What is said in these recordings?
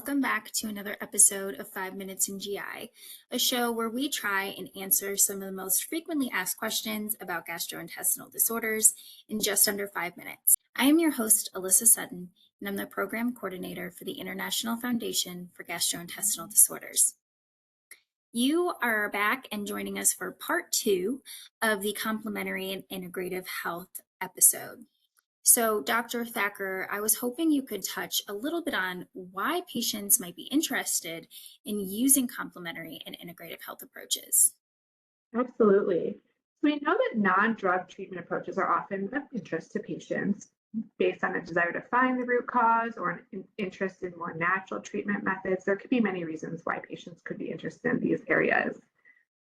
Welcome back to another episode of 5 Minutes in GI, a show where we try and answer some of the most frequently asked questions about gastrointestinal disorders in just under 5 minutes. I am your host, Elyse Thakur, and I'm the program coordinator for the International Foundation for Gastrointestinal Disorders. You are back and joining us for part 2 of the Complementary and Integrative Health episode. So, Dr. Thakur, I was hoping you could touch a little bit on why patients might be interested in using complementary and integrative health approaches. Absolutely. So we know that non-drug treatment approaches are often of interest to patients based on a desire to find the root cause or an interest in more natural treatment methods. There could be many reasons why patients could be interested in these areas.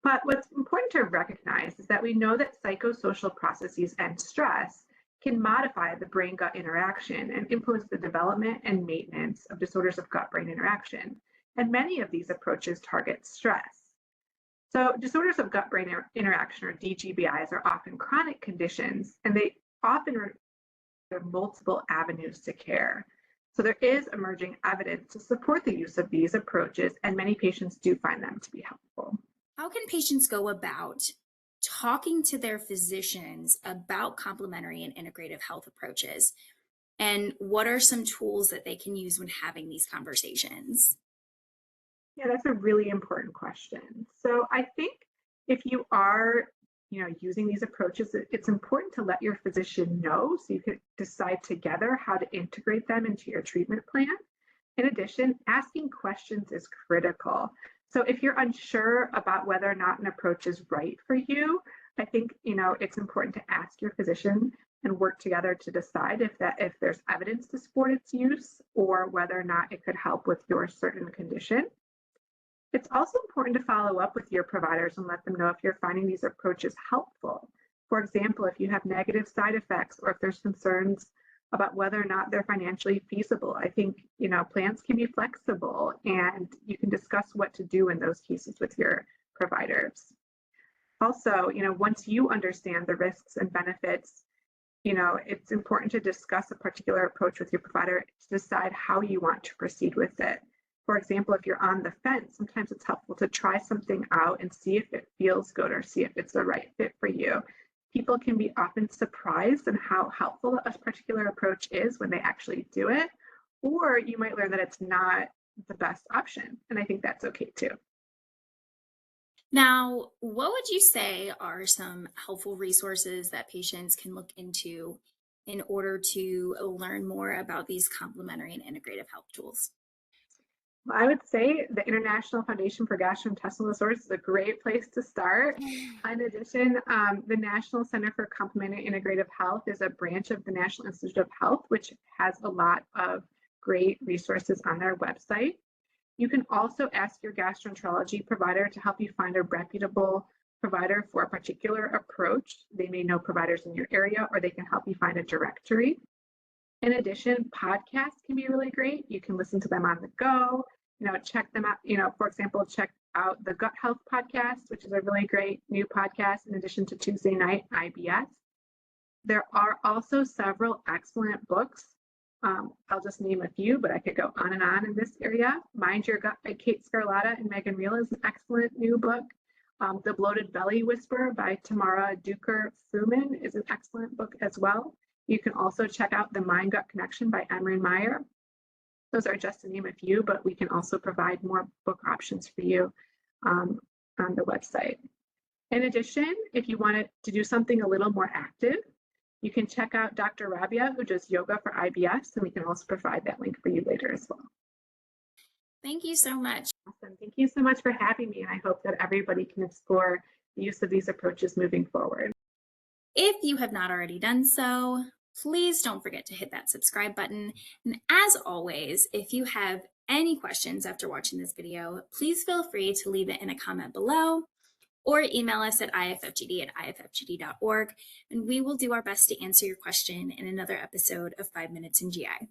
But what's important to recognize is that we know that psychosocial processes and stress can modify the brain-gut interaction and influence the development and maintenance of disorders of gut-brain interaction. And many of these approaches target stress. So disorders of gut-brain interaction, or DGBIs, are often chronic conditions, and they often require multiple avenues to care. So there is emerging evidence to support the use of these approaches, and many patients do find them to be helpful. How can patients go about talking to their physicians about complementary and integrative health approaches? And what are some tools that they can use when having these conversations? Yeah, that's a really important question. So I think if you are, using these approaches, it's important to let your physician know so you can decide together how to integrate them into your treatment plan. In addition, asking questions is critical. So if you're unsure about whether or not an approach is right for you, I think, it's important to ask your physician and work together to decide if there's evidence to support its use or whether or not it could help with your certain condition. It's also important to follow up with your providers and let them know if you're finding these approaches helpful. For example, if you have negative side effects or if there's concerns about whether or not they're financially feasible. I think, plans can be flexible and you can discuss what to do in those cases with your providers. Also, once you understand the risks and benefits, it's important to discuss a particular approach with your provider to decide how you want to proceed with it. For example, if you're on the fence, sometimes it's helpful to try something out and see if it feels good or see if it's the right fit for you. People can be often surprised in how helpful a particular approach is when they actually do it, or you might learn that it's not the best option, and I think that's okay too. Now, what would you say are some helpful resources that patients can look into in order to learn more about these complementary and integrative health tools? Well, I would say the International Foundation for Gastrointestinal Disorders is a great place to start. In addition, the National Center for Complementary Integrative Health is a branch of the National Institute of Health, which has a lot of great resources on their website. You can also ask your gastroenterology provider to help you find a reputable provider for a particular approach. They may know providers in your area, or they can help you find a directory. In addition, podcasts can be really great. You can listen to them on the go, check them out. For example, check out the Gut Health podcast, which is a really great new podcast in addition to Tuesday Night IBS. There are also several excellent books. I'll just name a few, but I could go on in this area. Mind Your Gut by Kate Scarlatta and Megan Reel is an excellent new book. The Bloated Belly Whisperer by Tamara Duker-Fruman is an excellent book as well. You can also check out The Mind-Gut Connection by Emryn Meyer. Those are just to name a few, but we can also provide more book options for you on the website. In addition, if you wanted to do something a little more active, you can check out Dr. Rabia, who does yoga for IBS, and we can also provide that link for you later as well. Thank you so much. Awesome. Thank you so much for having me, and I hope that everybody can explore the use of these approaches moving forward. If you have not already done so, please don't forget to hit that subscribe button. And as always, if you have any questions after watching this video, please feel free to leave it in a comment below or email us at iffgd@iffgd.org, and we will do our best to answer your question in another episode of 5 Minutes in GI.